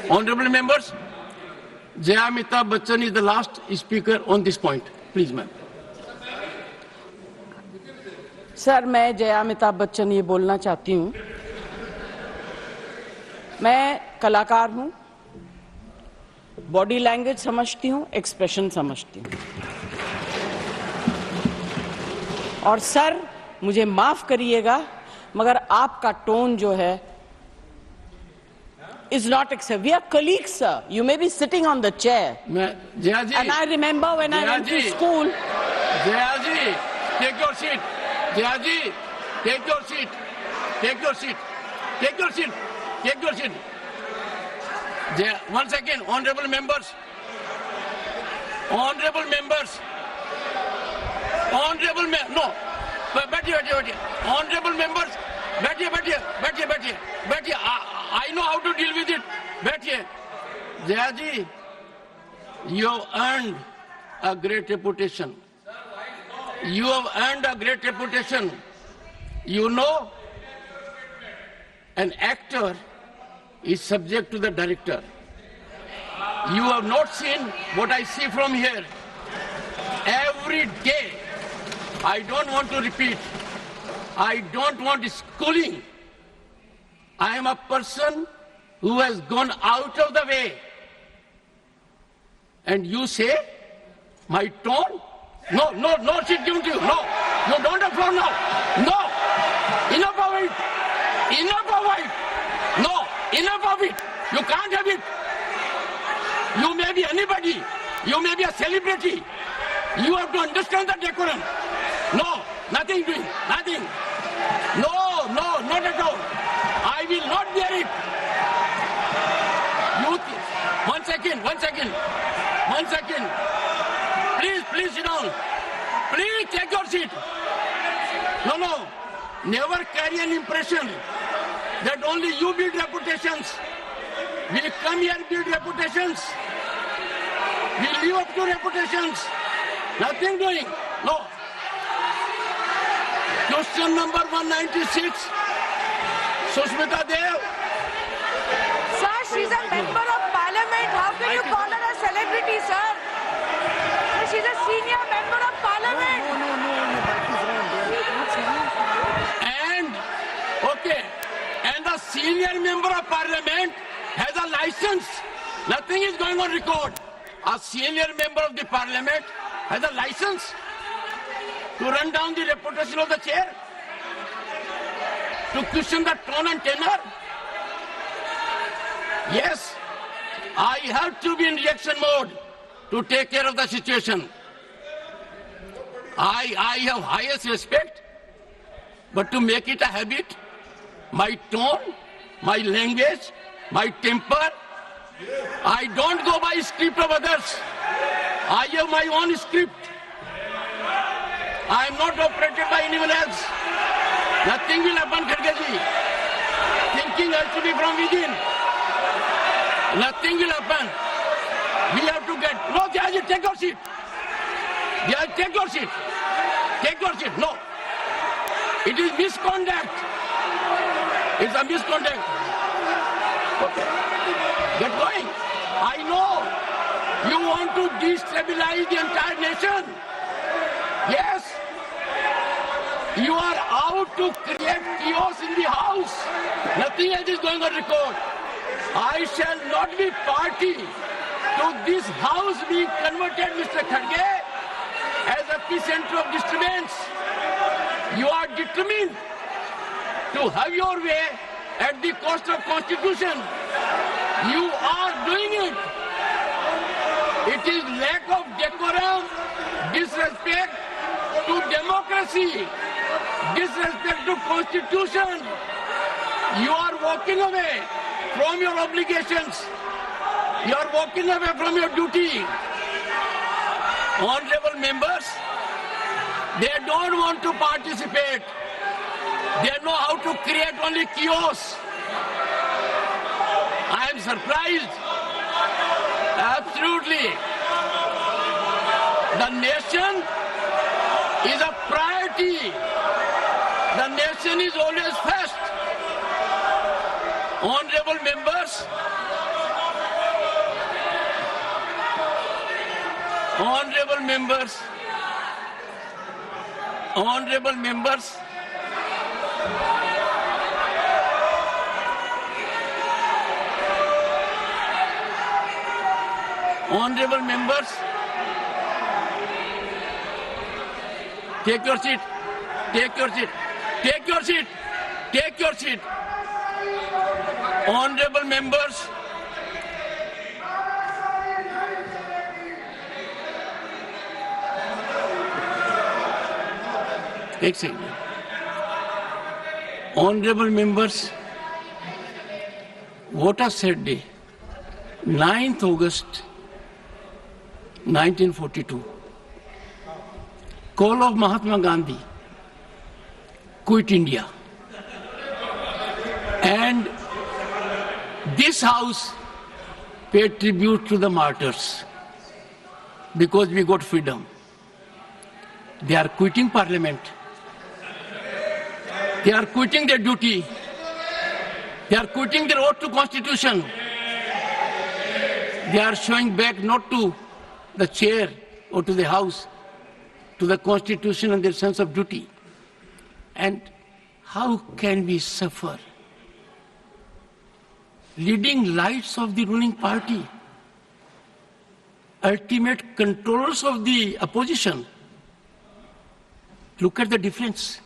Honorable members, Jaya Amitabh Bachchan is the last speaker on this point. Please, ma'am. Sir, मैं जया अमिताभ बच्चन ये बोलना चाहती हूँ, मैं कलाकार हूँ, बॉडी लैंग्वेज समझती हूँ, एक्सप्रेशन समझती हूँ। और सर, मुझे माफ करिएगा, मगर आपका टोन जो है is not acceptable. We are colleagues, sir. You may be sitting on the chair. Jaya ji, and I remember when I went to school. Jaya ji, take your seat. Jaya ji, take your seat. Take your seat. Take your seat. Take your seat. Jaya, once again, honorable members. Honorable members. Honorable members. No. बैठिए. Honorable members. बैठिए. I know how to deal with it. बैठिए. Jaya ji, you have earned a great reputation. You have earned a great reputation. You know, an actor is subject to the director. You have not seen what I see from here. Every day, I don't want to repeat. I don't want schooling. I am a person who has gone out of the way. And you say, my tone? No, she's given to you. No, you don't have floor now. No, enough of it. No, enough of it. You can't have it. You may be anybody. You may be a celebrity. You have to understand the decorum. No, nothing doing, nothing. No, not at all. I will not bear it. One second. Please sit down. Please take your seat. No. Never carry an impression that only you build reputations. We come here build reputations. We live up to reputations. Nothing doing. No. Question number 196. Sushmita Dev. Sir, she's a member of parliament. How can you call her a celebrity, sir? She's a senior member of parliament. And the senior member of parliament has a license. Nothing is going on record. A senior member of the parliament has a license to run down the reputation of the chair, to question the tone and tenor. Yes, I have to be in reaction mode to take care of the situation. I have highest respect, but to make it a habit, my tone, my language, my temper, I don't go by script of others. I have my own script. I am not operated by anyone else. Nothing will happen, Khargeji. Thinking has to be from within. Nothing will happen. We have to get... No, Jayaji, take your seat. Jayaji, take your seat. Take your seat. No. It is misconduct. It's a misconduct. Okay. Get going. I know you want to destabilize the entire nation. Yes. You are out to create chaos in the house. Nothing else is going on record. I shall not be party to this house being converted, Mr. Kharge, as epicenter of disturbance. You are determined to have your way at the cost of Constitution. You are doing it. It is lack of decorum, disrespect to democracy, disrespect to Constitution. You are walking away from your obligations. You are walking away from your duty. Honorable members, they don't want to participate. They know how to create only chaos. I am surprised. Absolutely. The nation is a priority. The nation is always first. Honorable members, Honorable members, honorable members, honorable members, take your seat, take your seat, take your seat, take your seat. Honorable members, एक second. Honorable members, what a sad day. 9th August 1942. Call of Mahatma Gandhi. Quit India. And this house paid tribute to the martyrs because we got freedom. They are quitting parliament. They are quitting their duty. They are quitting their oath to constitution. They are showing back not to the chair or to the house, to the constitution and their sense of duty. And how can we suffer? Leading lights of the ruling party, ultimate controllers of the opposition. Look at the difference.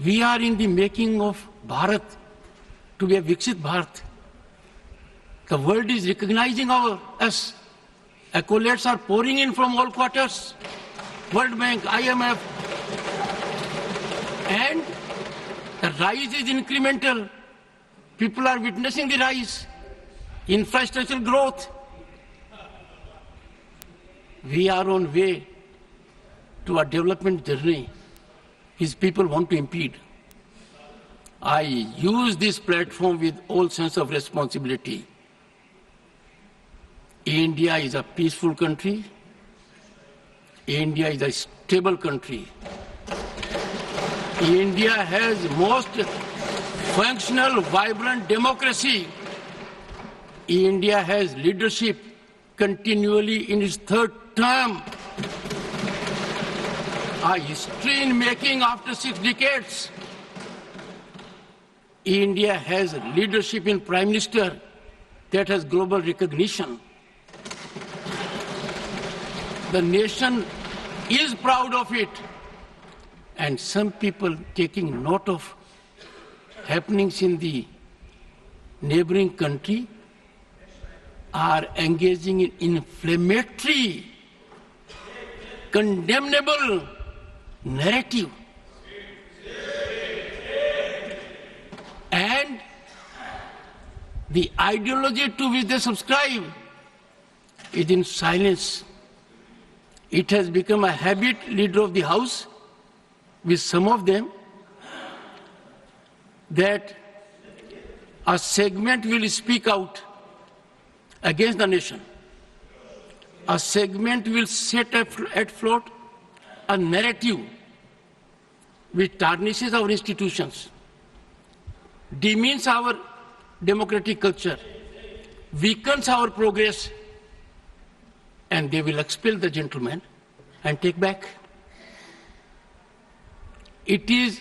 We are in the making of Bharat to be a Viksit Bharat. The world is recognizing us. Accolades are pouring in from all quarters. World Bank, IMF. And the rise is incremental. People are witnessing the rise. Infrastructural growth. We are on way to a development journey. His people want to impede. I use this platform with all sense of responsibility. India is a peaceful country. India is a stable country. India has most functional, vibrant democracy. India has leadership continually in its third term. A history in making after 6 decades. India has leadership in Prime Minister that has global recognition. The nation is proud of it. And some people taking note of happenings in the neighboring country are engaging in inflammatory, condemnable narrative. And the ideology to which they subscribe is in silence. It has become a habit, leader of the house, with some of them, that a segment will speak out against the nation. A segment will set at float a narrative which tarnishes our institutions, demeans our democratic culture, weakens our progress, and they will expel the gentleman and take back. It is,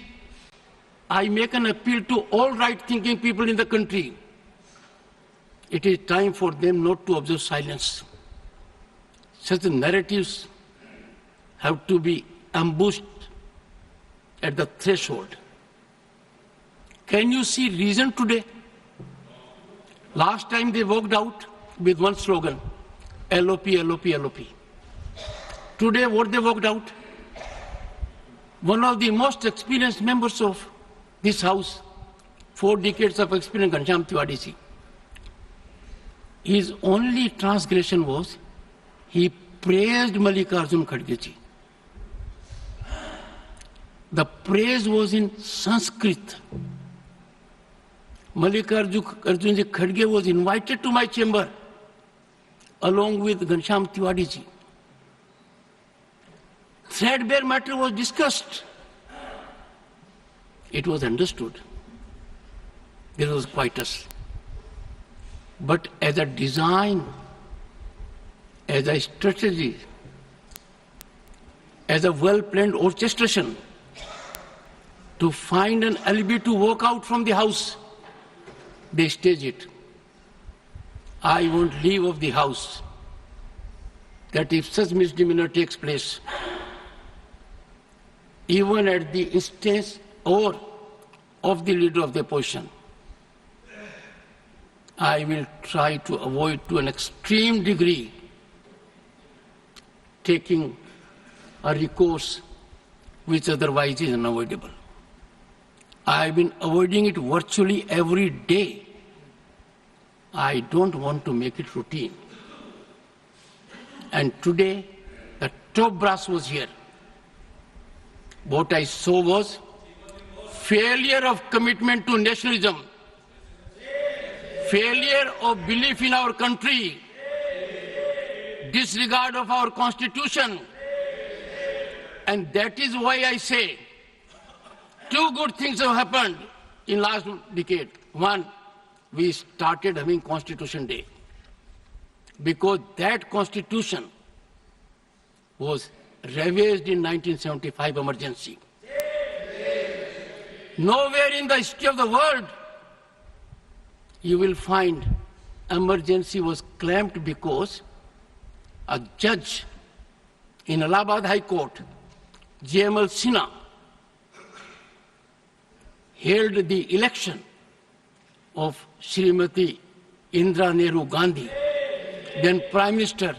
I make an appeal to all right-thinking people in the country. It is time for them not to observe silence. Such narratives have to be ambushed at the threshold. Can you see reason today? Last time they walked out with one slogan, LOP, LOP, LOP. Today what they walked out? One of the most experienced members of this house, 4 decades of experience, Ghanshyam Tiwari ji. His only transgression was he praised Mallikarjun Kharge ji. The praise was in Sanskrit. Mallikarjun ji Kharge was invited to my chamber along with Ghanshyam Tiwari ji. Threadbare matter was discussed. It was understood. There was quietus. But as a design, as a strategy, as a well-planned orchestration to find an alibi to walk out from the house. They stage it. I won't leave of the house. That if such misdemeanor takes place, even at the instance or of the leader of the opposition, I will try to avoid to an extreme degree taking a recourse which otherwise is unavoidable. I have been avoiding it virtually every day. I don't want to make it routine. And today, the top brass was here. What I saw was failure of commitment to nationalism, failure of belief in our country, disregard of our constitution. And that is why I say two good things have happened in last decade. One, we started having Constitution Day because that constitution was ravaged in 1975 emergency. Nowhere in the history of the world you will find emergency was claimed because a judge in Allahabad High Court, J.M.L. Sinha, held the election of Srimati Indira Nehru Gandhi, then Prime Minister,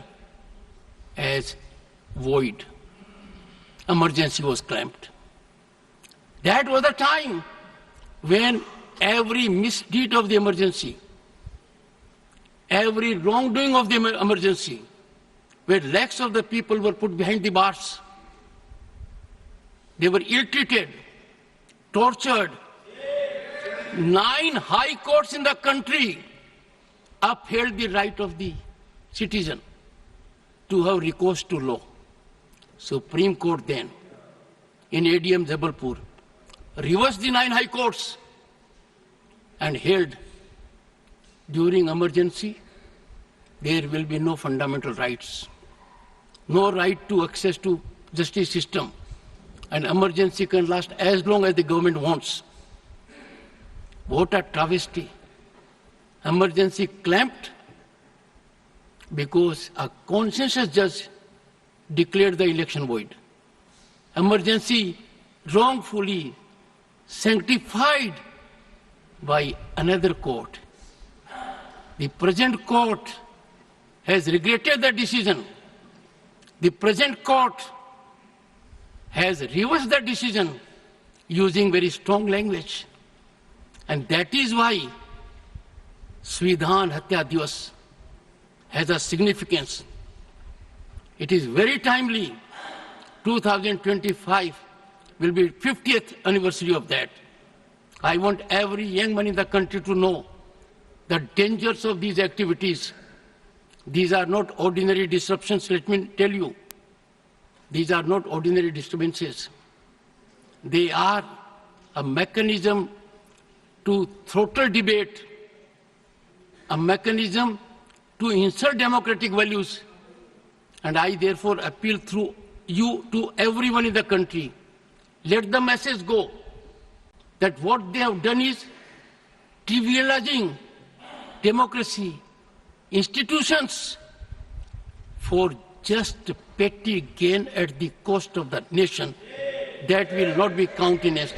as void. Emergency was claimed. That was the time when every misdeed of the emergency, every wrongdoing of the emergency, where lakhs of the people were put behind the bars. They were ill-treated, tortured. 9 high courts in the country upheld the right of the citizen to have recourse to law. Supreme Court then, in ADM Jabalpur, reversed the 9 high courts and held during emergency there will be no fundamental rights, no right to access to justice system, and emergency can last as long as the government wants. What a travesty. Emergency clamped because a consensus judge declared the election void. Emergency wrongfully sanctified by another court. The present court has regretted the decision. The present court has reversed the decision using very strong language. And that is why Svidhan Hatya Divas has a significance. It is very timely. 2025 will be 50th anniversary of that. I want every young man in the country to know the dangers of these activities. These are not ordinary disruptions, let me tell you. These are not ordinary disturbances. They are a mechanism to throttle debate, a mechanism to insult democratic values. And I therefore appeal through you to everyone in the country. Let the message go that what they have done is trivializing democracy, institutions, for just petty gain at the cost of the nation. That will not be countenanced.